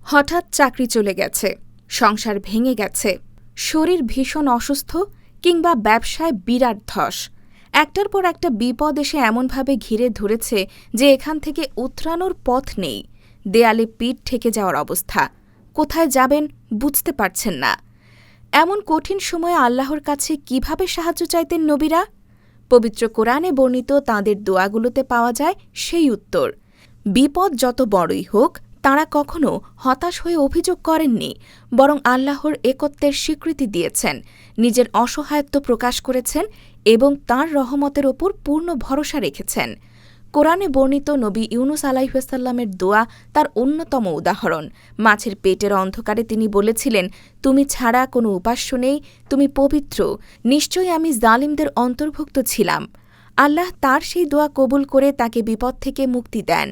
হঠাৎ চাকরি চলে গেছে, সংসার ভেঙে গেছে, শরীর ভীষণ অসুস্থ কিংবা ব্যবসায় বিরাট ধস, একটার পর একটা বিপদ এসে এমনভাবে ঘিরে ধরেছে যে এখান থেকে উতরানোর পথ নেই। দেয়ালে পিঠ ঠেকে যাওয়ার অবস্থা। কোথায় যাবেন বুঝতে পারছেন না। এমন কঠিন সময়ে আল্লাহর কাছে কিভাবে সাহায্য চাইতেন নবীরা? পবিত্র কোরআনে বর্ণিত তাঁদের দোয়াগুলোতে পাওয়া যায় সেই উত্তর। বিপদ যত বড়ই হোক, তাঁরা কখনো হতাশ হয়ে অভিযোগ করেননি, বরং আল্লাহর একত্বের স্বীকৃতি দিয়েছেন, নিজের অসহায়ত্ব প্রকাশ করেছেন এবং তাঁর রহমতের ওপর পূর্ণ ভরসা রেখেছেন। কোরআনে বর্ণিত নবী ইউনুস আলাইহিসসালামের দোয়া তার অন্যতম উদাহরণ। মাছের পেটের অন্ধকারে তিনি বলেছিলেন, তুমি ছাড়া কোনো উপাস্য নেই, তুমি পবিত্র, নিশ্চয়ই আমি জালিমদের অন্তর্ভুক্ত ছিলাম। আল্লাহ তার সেই দোয়া কবুল করে তাকে বিপদ থেকে মুক্তি দেন।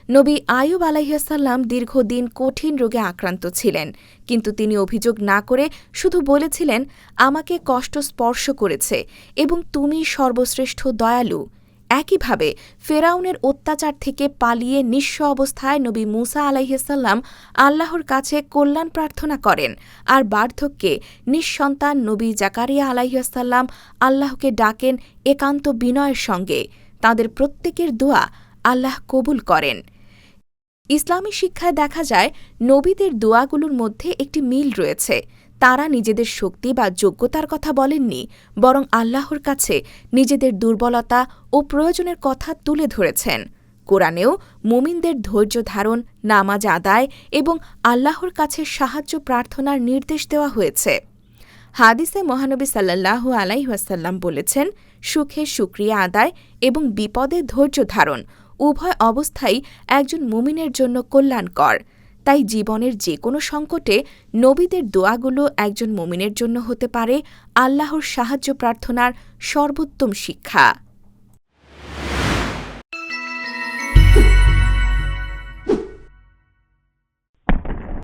নবী আইয়ুব আলাইহিসসালাম দীর্ঘদিন কঠিন রোগে আক্রান্ত ছিলেন, কিন্তু তিনি অভিযোগ না করে শুধু বলেছিলেন, আমাকে কষ্ট স্পর্শ করেছে এবং তুমি সর্বশ্রেষ্ঠ দয়ালু। একইভাবে ফেরাউনের অত্যাচার থেকে পালিয়ে নিঃস্ব অবস্থায় নবী মূসা আলাইহিসসালাম আল্লাহর কাছে কল্যাণ প্রার্থনা করেন, আর বার্ধক্যে নিঃসন্তান নবী জাকারিয়া আলাইহিসসালাম আল্লাহকে ডাকেন একান্ত বিনয়ের সঙ্গে। তাঁদের প্রত্যেকের দোয়া আল্লাহ কবুল করেন। ইসলামী শিক্ষায় দেখা যায়, নবীদের দোয়াগুলোর মধ্যে একটি মিল রয়েছে। তাঁরা নিজেদের শক্তি বা যোগ্যতার কথা বলেননি, বরং আল্লাহর কাছে নিজেদের দুর্বলতা ও প্রয়োজনের কথা তুলে ধরেছেন। কোরআনেও মুমিনদের ধৈর্য ধারণ, নামাজ আদায় এবং আল্লাহর কাছে সাহায্য প্রার্থনার নির্দেশ দেওয়া হয়েছে। হাদিসে মহানবী সাল্লাল্লাহু আলাইহি ওয়াসাল্লাম বলেছেন, সুখে শুকরিয়া আদায় এবং বিপদে ধৈর্য ধারণ উভয় অবস্থাই একজন মুমিনের জন্য কল্যাণকর। তাই জীবনের যে কোনো সংকটে নবীদের দোয়াগুলো একজন মুমিনের জন্য হতে পারে আল্লাহর সাহায্য প্রার্থনার সর্বোত্তম শিক্ষা।